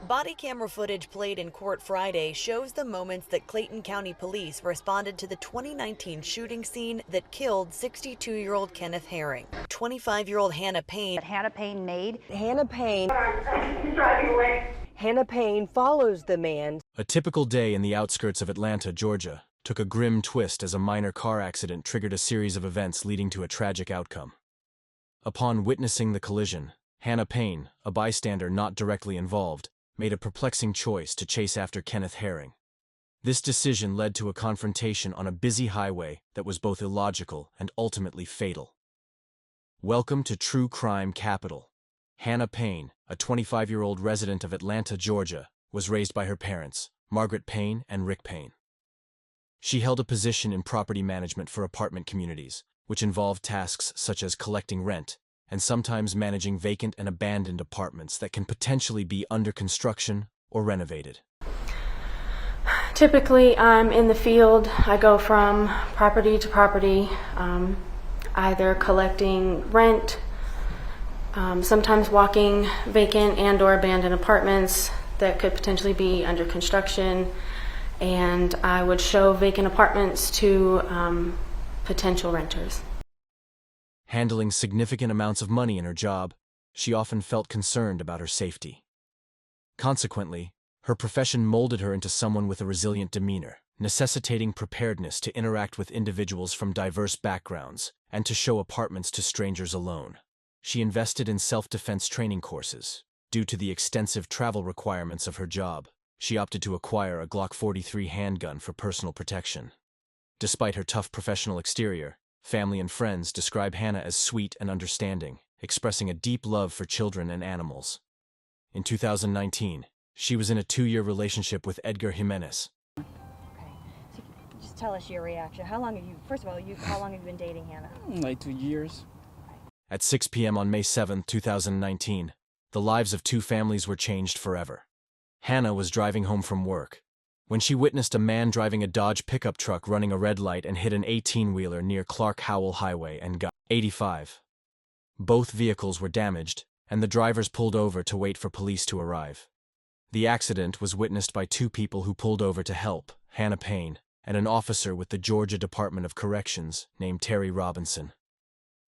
Body camera footage played in court Friday shows the moments that Clayton County Police responded to the 2019 shooting scene that killed 62-year-old Kenneth Herring. 25-year-old Hannah Payne. Hannah Payne made. Hannah Payne. Driving away. Hannah Payne follows the man. A typical day in the outskirts of Atlanta, Georgia, took a grim twist as a minor car accident triggered a series of events leading to a tragic outcome. Upon witnessing the collision, Hannah Payne, a bystander not directly involved, made a perplexing choice to chase after Kenneth Herring. This decision led to a confrontation on a busy highway that was both illogical and ultimately fatal. Welcome to True Crime Capital. Hannah Payne, a 25-year-old resident of Atlanta, Georgia, was raised by her parents, Margaret Payne and Rick Payne. She held a position in property management for apartment communities, which involved tasks such as collecting rent, and sometimes managing vacant and abandoned apartments that can potentially be under construction or renovated. Typically, I'm in the field. I go from property to property, either collecting rent, sometimes walking vacant and or abandoned apartments that could potentially be under construction, and I would show vacant apartments to potential renters. Handling significant amounts of money in her job, she often felt concerned about her safety. Consequently, her profession molded her into someone with a resilient demeanor, necessitating preparedness to interact with individuals from diverse backgrounds and to show apartments to strangers alone. She invested in self-defense training courses. Due to the extensive travel requirements of her job, she opted to acquire a Glock 43 handgun for personal protection. Despite her tough professional exterior, family and friends describe Hannah as sweet and understanding, expressing a deep love for children and animals. In 2019, she was in a 2-year relationship with Edgar Jimenez. Okay, so just tell us your reaction. How long have you, first of all, how long have you been dating Hannah? Like 2 years. At 6 p.m. on May 7, 2019, the lives of two families were changed forever. Hannah was driving home from work when she witnessed a man driving a Dodge pickup truck running a red light and hit an 18-wheeler near Clark Howell Highway and got 85. Both vehicles were damaged, and the drivers pulled over to wait for police to arrive. The accident was witnessed by two people who pulled over to help, Hannah Payne, and an officer with the Georgia Department of Corrections named Terry Robinson.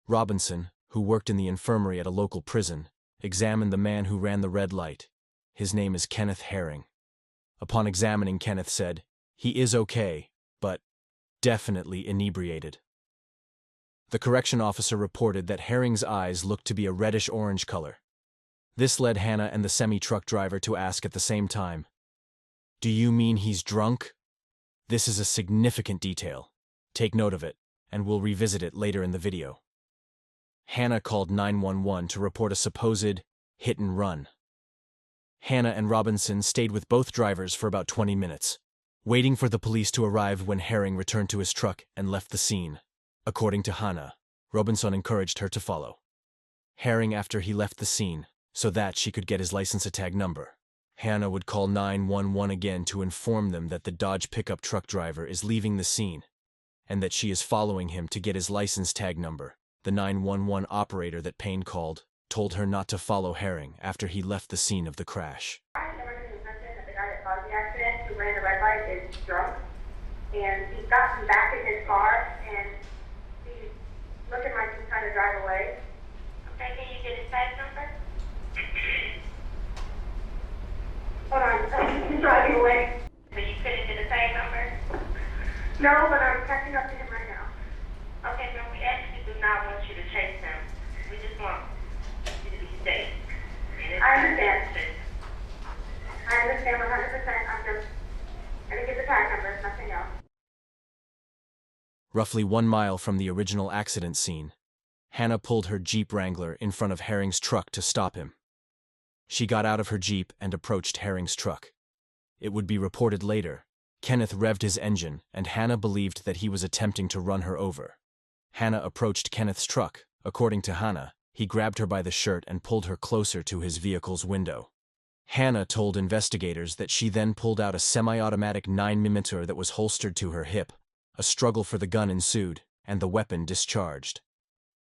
Robinson, who worked in the infirmary at a local prison, examined the man who ran the red light. His name is Kenneth Herring. Upon examining, Kenneth said, "He is okay, but definitely inebriated." The correction officer reported that Herring's eyes looked to be a reddish-orange color. This led Hannah and the semi-truck driver to ask at the same time, "Do you mean he's drunk?" This is a significant detail. Take note of it, and we'll revisit it later in the video. Hannah called 911 to report a supposed hit and run. Hannah and Robinson stayed with both drivers for about 20 minutes, waiting for the police to arrive when Herring returned to his truck and left the scene. According to Hannah, Robinson encouraged her to follow Herring after he left the scene so that she could get his license tag number. Hannah would call 911 again to inform them that the Dodge pickup truck driver is leaving the scene and that she is following him to get his license tag number. The 911 operator that Payne called told her not to follow Herring after he left the scene of the crash. The guy that caused the accident, who ran the red light, is drunk, and he's gotten back in his car, and he's looking like he's trying to drive away. Okay, can you get his tag number? Hold on, he's driving away. So you couldn't get a tag number? No, but I'm catching up to him right now. Okay, but we actually do not want you to chase him. We just want you to be safe. I understand. I understand 100%. I'm just going to get the tag number, nothing else. Roughly 1 mile from the original accident scene, Hannah pulled her Jeep Wrangler in front of Herring's truck to stop him. She got out of her Jeep and approached Herring's truck. It would be reported later, Kenneth revved his engine and Hannah believed that he was attempting to run her over. Hannah approached Kenneth's truck. According to Hannah, he grabbed her by the shirt and pulled her closer to his vehicle's window. Hannah told investigators that she then pulled out a semi-automatic 9mm that was holstered to her hip. A struggle for the gun ensued, and the weapon discharged.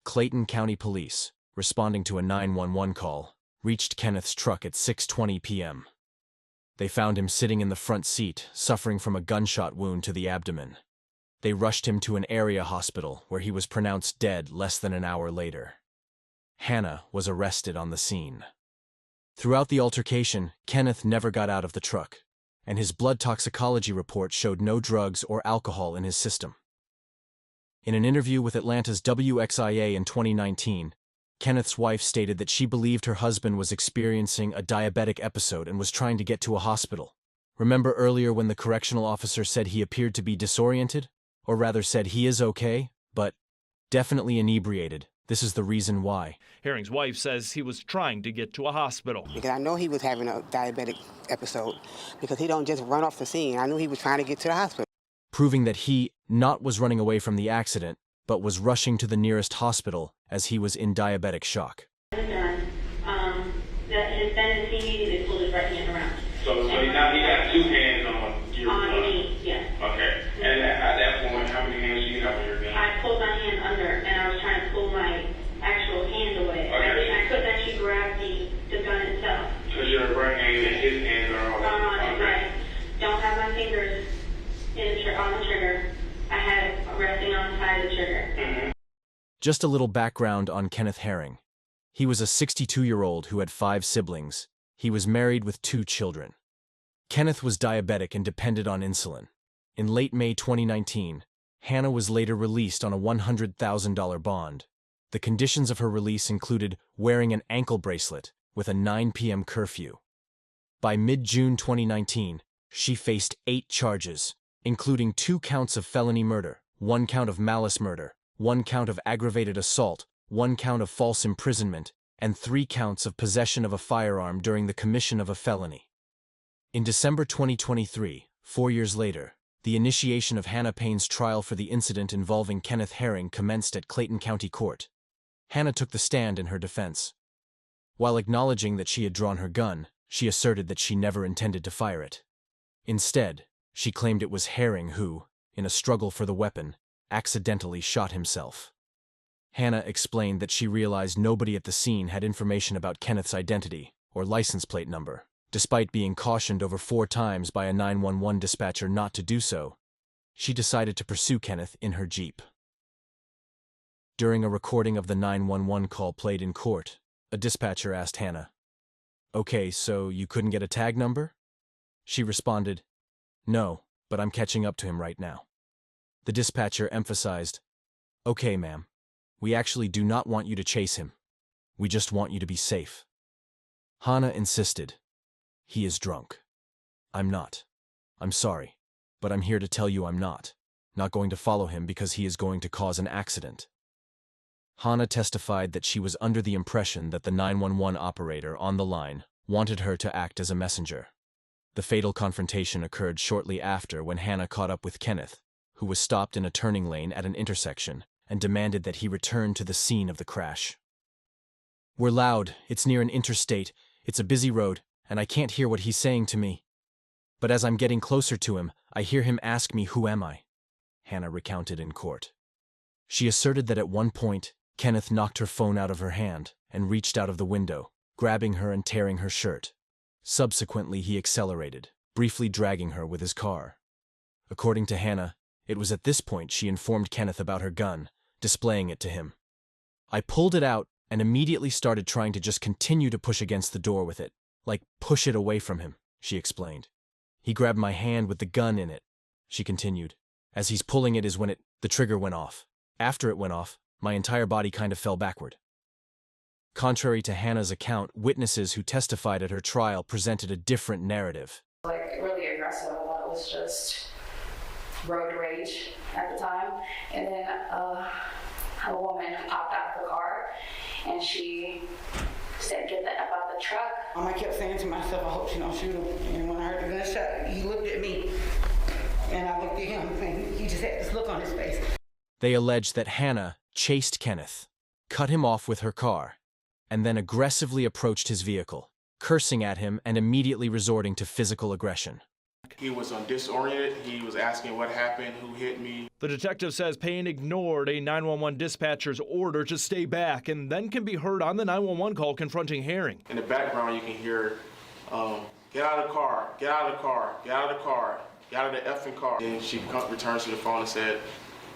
Clayton County Police, responding to a 911 call, reached Kenneth's truck at 6:20 p.m. They found him sitting in the front seat, suffering from a gunshot wound to the abdomen. They rushed him to an area hospital where he was pronounced dead less than an hour later. Hannah was arrested on the scene. Throughout the altercation, Kenneth never got out of the truck, and his blood toxicology report showed no drugs or alcohol in his system. In an interview with Atlanta's WXIA in 2019, Kenneth's wife stated that she believed her husband was experiencing a diabetic episode and was trying to get to a hospital. Remember earlier when the correctional officer said he appeared to be disoriented? Or rather said he is okay, but definitely inebriated. This is the reason why. Herring's wife says he was trying to get to a hospital. Because I know he was having a diabetic episode because he don't just run off the scene. I knew he was trying to get to the hospital. Proving that he not was running away from the accident, but was rushing to the nearest hospital as he was in diabetic shock. That his then he immediately pulled his right hand around. So now he got two hands on your On me, yes. Okay. And at that point, how many hands do you have on your gun? I pulled my hand under, and I was trying to pull my actual hand away. Okay. I couldn't actually grab the gun itself. Because your right hand and his hands are all On it, right. Don't have my fingers on the trigger. I had it resting on the side of the trigger. Mm-hmm. Just a little background on Kenneth Herring. He was a 62-year-old who had 5 siblings. He was married with 2 children. Kenneth was diabetic and depended on insulin. In late May 2019, Hannah was later released on a $100,000 bond. The conditions of her release included wearing an ankle bracelet with a 9 p.m. curfew. By mid-June 2019, she faced 8 charges, including 2 counts of felony murder, 1 count of malice murder, 1 count of aggravated assault, 1 count of false imprisonment, and 3 counts of possession of a firearm during the commission of a felony. In December 2023, 4 years later, the initiation of Hannah Payne's trial for the incident involving Kenneth Herring commenced at Clayton County Court. Hannah took the stand in her defense. While acknowledging that she had drawn her gun, she asserted that she never intended to fire it. Instead, she claimed it was Herring who, in a struggle for the weapon, accidentally shot himself. Hannah explained that she realized nobody at the scene had information about Kenneth's identity or license plate number. Despite being cautioned over 4 times by a 911 dispatcher not to do so, she decided to pursue Kenneth in her Jeep. During a recording of the 911 call played in court, a dispatcher asked Hannah, "Okay, so you couldn't get a tag number?" She responded, "No, but I'm catching up to him right now." The dispatcher emphasized, "Okay, ma'am, we actually do not want you to chase him. We just want you to be safe." Hannah insisted, "He is drunk. I'm not. I'm sorry, but I'm here to tell you I'm not going to follow him because he is going to cause an accident." Hannah testified that she was under the impression that the 911 operator on the line wanted her to act as a messenger. The fatal confrontation occurred shortly after when Hannah caught up with Kenneth, who was stopped in a turning lane at an intersection and demanded that he return to the scene of the crash. "We're loud, it's near an interstate, it's a busy road, and I can't hear what he's saying to me. But as I'm getting closer to him, I hear him ask me who am I," Hannah recounted in court. She asserted that at one point, Kenneth knocked her phone out of her hand and reached out of the window, grabbing her and tearing her shirt. Subsequently, he accelerated, briefly dragging her with his car. According to Hannah, it was at this point she informed Kenneth about her gun, displaying it to him. "I pulled it out and immediately started trying to just continue to push against the door with it, like push it away from him," she explained. "He grabbed my hand with the gun in it," she continued. "As he's pulling it is when the trigger went off. After it went off, my entire body kind of fell backward." Contrary to Hannah's account, witnesses who testified at her trial presented a different narrative. Really aggressive. I thought it was just road rage at the time. And then a woman popped out of the car and she said, "Get the F out of the truck." I kept saying to myself, I hope she don't shoot him. And when I heard the gunshot, he looked at me and I looked at him and he just had this look on his face. They alleged that Hannah chased Kenneth, cut him off with her car, and then aggressively approached his vehicle, cursing at him and immediately resorting to physical aggression. He was disoriented. He was asking what happened, who hit me. The detective says Payne ignored a 911 dispatcher's order to stay back and then can be heard on the 911 call confronting Herring. In the background, you can hear, get out of the car, get out of the car, get out of the car, get out of the effing car. And she returns to the phone and said,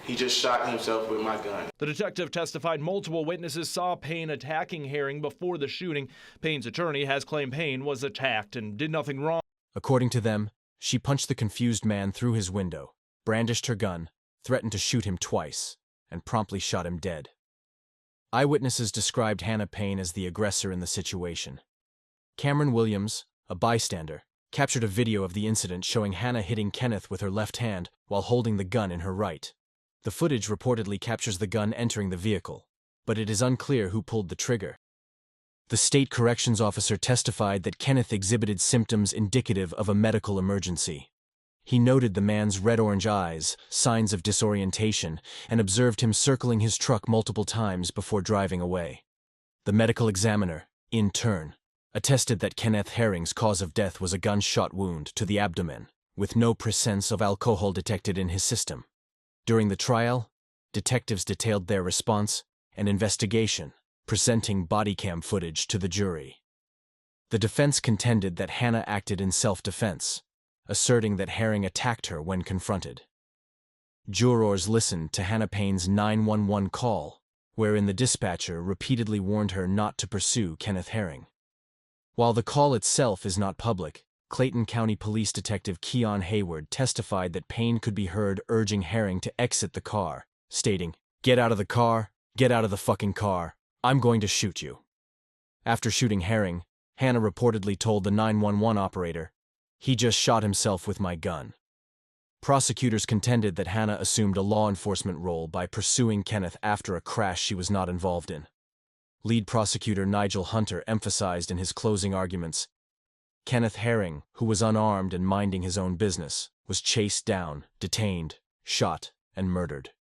he just shot himself with my gun. The detective testified multiple witnesses saw Payne attacking Herring before the shooting. Payne's attorney has claimed Payne was attacked and did nothing wrong. According to them, she punched the confused man through his window, brandished her gun, threatened to shoot him twice, and promptly shot him dead. Eyewitnesses described Hannah Payne as the aggressor in the situation. Cameron Williams, a bystander, captured a video of the incident showing Hannah hitting Kenneth with her left hand while holding the gun in her right. The footage reportedly captures the gun entering the vehicle, but it is unclear who pulled the trigger. The state corrections officer testified that Kenneth exhibited symptoms indicative of a medical emergency. He noted the man's red-orange eyes, signs of disorientation, and observed him circling his truck multiple times before driving away. The medical examiner, in turn, attested that Kenneth Herring's cause of death was a gunshot wound to the abdomen, with no presence of alcohol detected in his system. During the trial, detectives detailed their response and investigation, presenting body cam footage to the jury. The defense contended that Hannah acted in self-defense, asserting that Herring attacked her when confronted. Jurors listened to Hannah Payne's 911 call, wherein the dispatcher repeatedly warned her not to pursue Kenneth Herring. While the call itself is not public, Clayton County Police Detective Keon Hayward testified that Payne could be heard urging Herring to exit the car, stating, "Get out of the car, get out of the fucking car, I'm going to shoot you." After shooting Herring, Hannah reportedly told the 911 operator, "He just shot himself with my gun." Prosecutors contended that Hannah assumed a law enforcement role by pursuing Kenneth after a crash she was not involved in. Lead prosecutor Nigel Hunter emphasized in his closing arguments, Kenneth Herring, who was unarmed and minding his own business, was chased down, detained, shot, and murdered.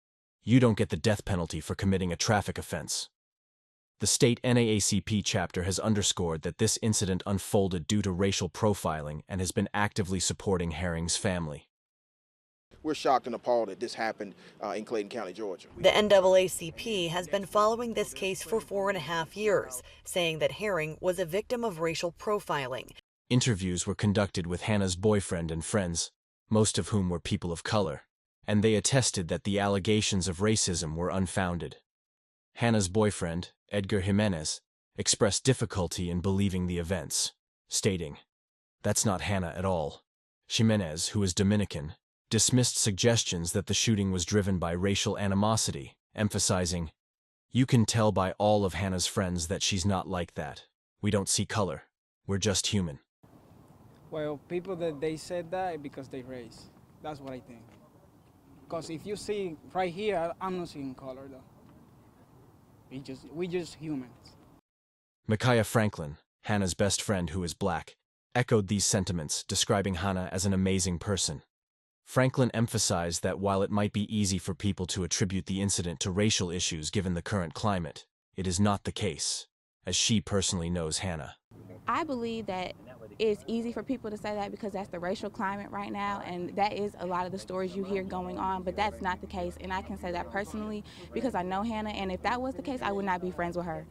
You don't get the death penalty for committing a traffic offense. The state NAACP chapter has underscored that this incident unfolded due to racial profiling and has been actively supporting Herring's family. We're shocked and appalled that this happened in Clayton County, Georgia. The NAACP has been following this case for 4.5 years, saying that Herring was a victim of racial profiling. Interviews were conducted with Hannah's boyfriend and friends, most of whom were people of color, and they attested that the allegations of racism were unfounded. Hannah's boyfriend, Edgar Jimenez, expressed difficulty in believing the events, stating, "That's not Hannah at all." Jimenez, who is Dominican, dismissed suggestions that the shooting was driven by racial animosity, emphasizing, "You can tell by all of Hannah's friends that she's not like that. We don't see color. We're just human." Well, people that they said that because they race. That's what I think. Because if you see right here, I'm not seeing color though. We just humans. Micaiah Franklin, Hannah's best friend who is black, echoed these sentiments, describing Hannah as an amazing person. Franklin emphasized that while it might be easy for people to attribute the incident to racial issues given the current climate, it is not the case, as she personally knows Hannah. I believe that it's easy for people to say that because that's the racial climate right now, and that is a lot of the stories you hear going on, but that's not the case, and I can say that personally because I know Hannah, and if that was the case, I would not be friends with her,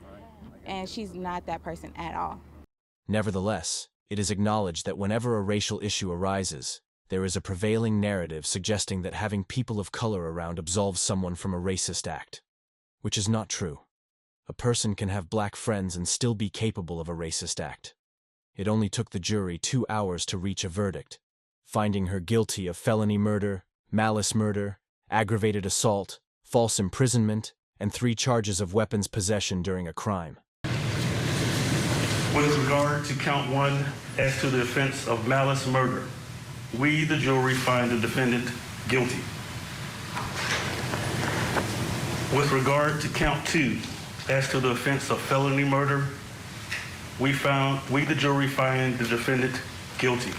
and she's not that person at all. Nevertheless, it is acknowledged that whenever a racial issue arises, there is a prevailing narrative suggesting that having people of color around absolves someone from a racist act, which is not true. A person can have black friends and still be capable of a racist act. It only took the jury 2 hours to reach a verdict, finding her guilty of felony murder, malice murder, aggravated assault, false imprisonment, and 3 charges of weapons possession during a crime. With regard to count 1 as to the offense of malice murder, we, the jury, find the defendant guilty. With regard to count 2, as to the offense of felony murder, we, the jury, find the defendant guilty.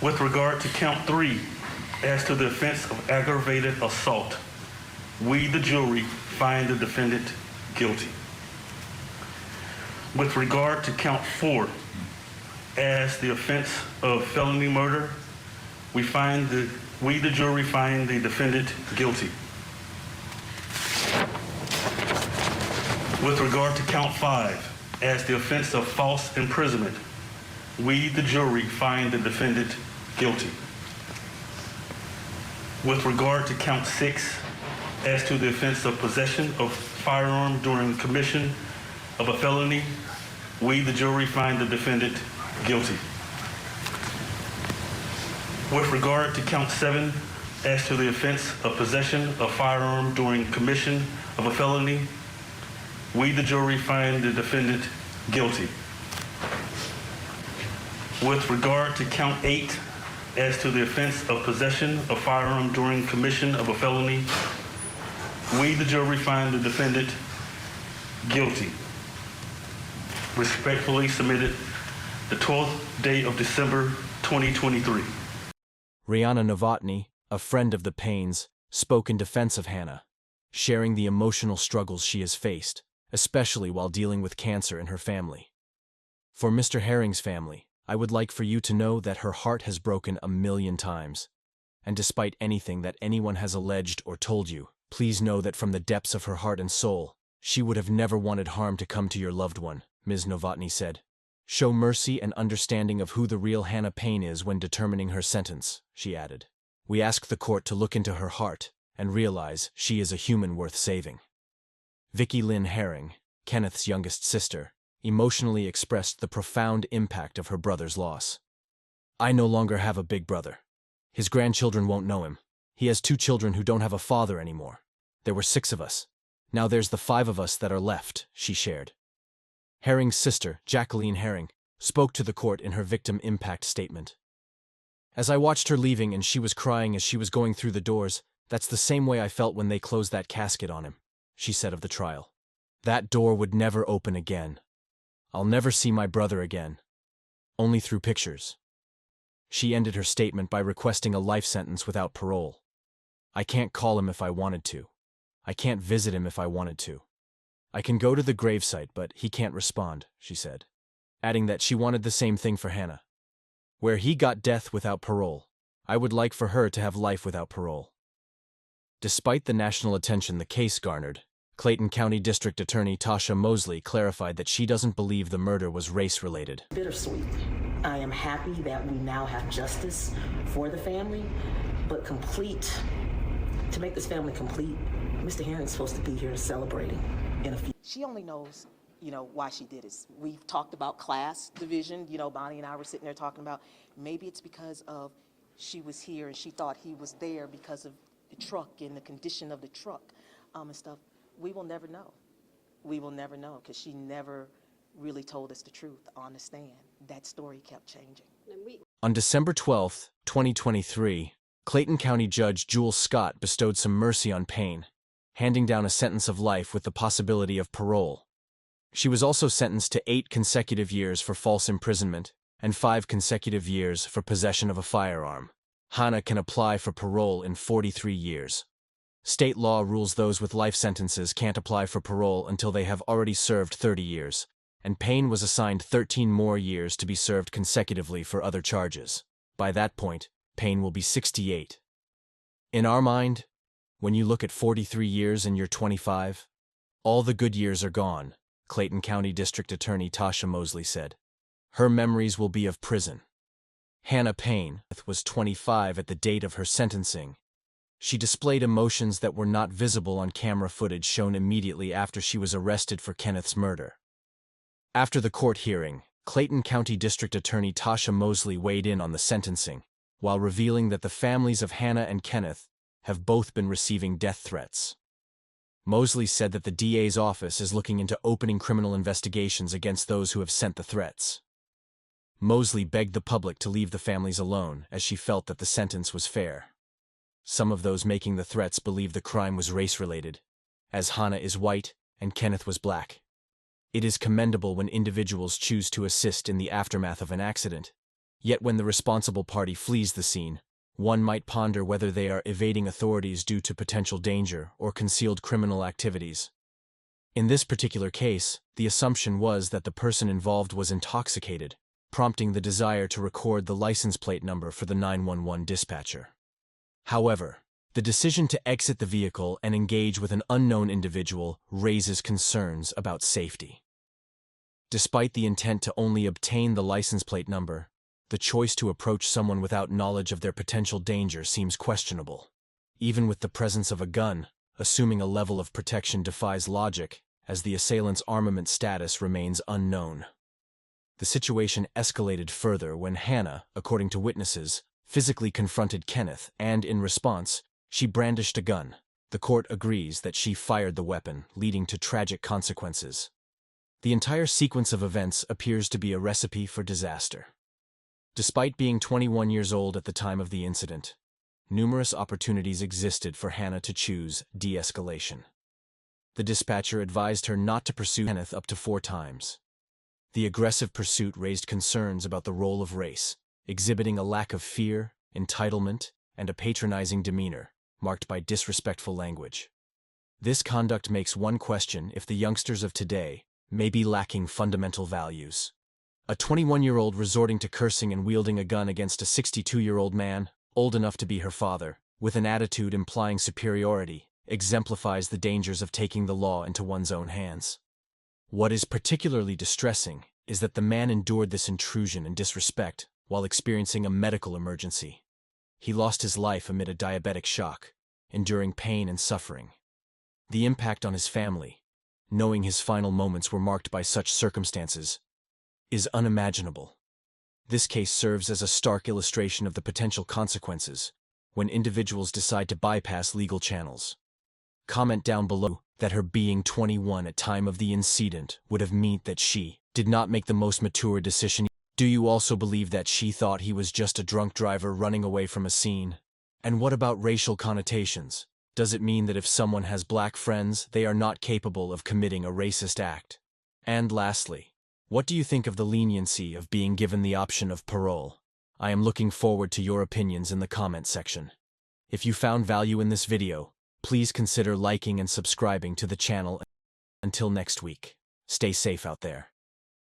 With regard to count 3, as to the offense of aggravated assault, we, the jury, find the defendant guilty. With regard to count 4, as the offense of felony murder, we, the jury, find the defendant guilty. With regard to count 5, as the offense of false imprisonment, we, the jury, find the defendant guilty. With regard to count 6, as to the offense of possession of firearm during commission of a felony, we, the jury, find the defendant guilty. With regard to count 7, as to the offense of possession of firearm during commission of a felony, we, the jury, find the defendant guilty. With regard to count 8, as to the offense of possession of firearm during commission of a felony, we, the jury, find the defendant guilty. Respectfully submitted, the 12th day of December, 2023. Rihanna Novotny, a friend of the Paynes, spoke in defense of Hannah, sharing the emotional struggles she has faced, especially while dealing with cancer in her family. For Mr. Herring's family, I would like for you to know that her heart has broken 1,000,000 times. And despite anything that anyone has alleged or told you, please know that from the depths of her heart and soul, she would have never wanted harm to come to your loved one, Ms. Novotny said. Show mercy and understanding of who the real Hannah Payne is when determining her sentence, she added. We ask the court to look into her heart and realize she is a human worth saving. Vicky Lynn Herring, Kenneth's youngest sister, emotionally expressed the profound impact of her brother's loss. I no longer have a big brother. His grandchildren won't know him. He has 2 children who don't have a father anymore. There were 6 of us. Now there's the 5 of us that are left, she shared. Herring's sister, Jacqueline Herring, spoke to the court in her victim impact statement. As I watched her leaving and she was crying as she was going through the doors, that's the same way I felt when they closed that casket on him, she said of the trial. That door would never open again. I'll never see my brother again. Only through pictures. She ended her statement by requesting a life sentence without parole. I can't call him if I wanted to. I can't visit him if I wanted to. I can go to the gravesite, but he can't respond, she said, adding that she wanted the same thing for Hannah. Where he got death without parole, I would like for her to have life without parole. Despite the national attention the case garnered, Clayton County District Attorney Tasha Mosley clarified that she doesn't believe the murder was race-related. Bittersweet. I am happy that we now have justice for the family, but to make this family complete, Mr. Herring's supposed to be here celebrating in a few. She only knows, why she did it. We've talked about class division. Bonnie and I were sitting there talking about maybe it's because of she was here and she thought he was there because of the truck and the condition of the truck and stuff. We will never know. We will never know because she never really told us the truth on the stand. That story kept changing. On December 12, 2023, Clayton County Judge Jules Scott bestowed some mercy on Payne, handing down a sentence of life with the possibility of parole. She was also sentenced to 8 consecutive years for false imprisonment and 5 consecutive years for possession of a firearm. Hannah can apply for parole in 43 years. State law rules those with life sentences can't apply for parole until they have already served 30 years, and Payne was assigned 13 more years to be served consecutively for other charges. By that point, Payne will be 68. In our mind, when you look at 43 years and you're 25, all the good years are gone, Clayton County District Attorney Tasha Mosley said. Her memories will be of prison. Hannah Payne was 25 at the date of her sentencing. She displayed emotions that were not visible on camera footage shown immediately after she was arrested for Kenneth's murder. After the court hearing, Clayton County District Attorney Tasha Mosley weighed in on the sentencing, while revealing that the families of Hannah and Kenneth have both been receiving death threats. Mosley said that the DA's office is looking into opening criminal investigations against those who have sent the threats. Mosley begged the public to leave the families alone as she felt that the sentence was fair. Some of those making the threats believe the crime was race-related, as Hannah is white and Kenneth was black. It is commendable when individuals choose to assist in the aftermath of an accident. Yet when the responsible party flees the scene, one might ponder whether they are evading authorities due to potential danger or concealed criminal activities. In this particular case, the assumption was that the person involved was intoxicated, prompting the desire to record the license plate number for the 911 dispatcher. However, the decision to exit the vehicle and engage with an unknown individual raises concerns about safety. Despite the intent to only obtain the license plate number, the choice to approach someone without knowledge of their potential danger seems questionable. Even with the presence of a gun, assuming a level of protection defies logic, as the assailant's armament status remains unknown. The situation escalated further when Hannah, according to witnesses, physically confronted Kenneth and, in response, she brandished a gun. The court agrees that she fired the weapon, leading to tragic consequences. The entire sequence of events appears to be a recipe for disaster. Despite being 21 years old at the time of the incident, numerous opportunities existed for Hannah to choose de-escalation. The dispatcher advised her not to pursue Kenneth up to 4 times. The aggressive pursuit raised concerns about the role of race, exhibiting a lack of fear, entitlement, and a patronizing demeanor, marked by disrespectful language. This conduct makes one question if the youngsters of today may be lacking fundamental values. A 21-year-old resorting to cursing and wielding a gun against a 62-year-old man, old enough to be her father, with an attitude implying superiority, exemplifies the dangers of taking the law into one's own hands. What is particularly distressing is that the man endured this intrusion and disrespect while experiencing a medical emergency. He lost his life amid a diabetic shock, enduring pain and suffering. The impact on his family, knowing his final moments were marked by such circumstances, is unimaginable. This case serves as a stark illustration of the potential consequences when individuals decide to bypass legal channels. Comment down below that her being 21 at time of the incident would have meant that she did not make the most mature decision. Do you also believe that she thought he was just a drunk driver running away from a scene? And what about racial connotations? Does it mean that if someone has black friends, they are not capable of committing a racist act? And lastly, what do you think of the leniency of being given the option of parole? I am looking forward to your opinions in the comment section. If you found value in this video, please consider liking and subscribing to the channel. Until next week, stay safe out there.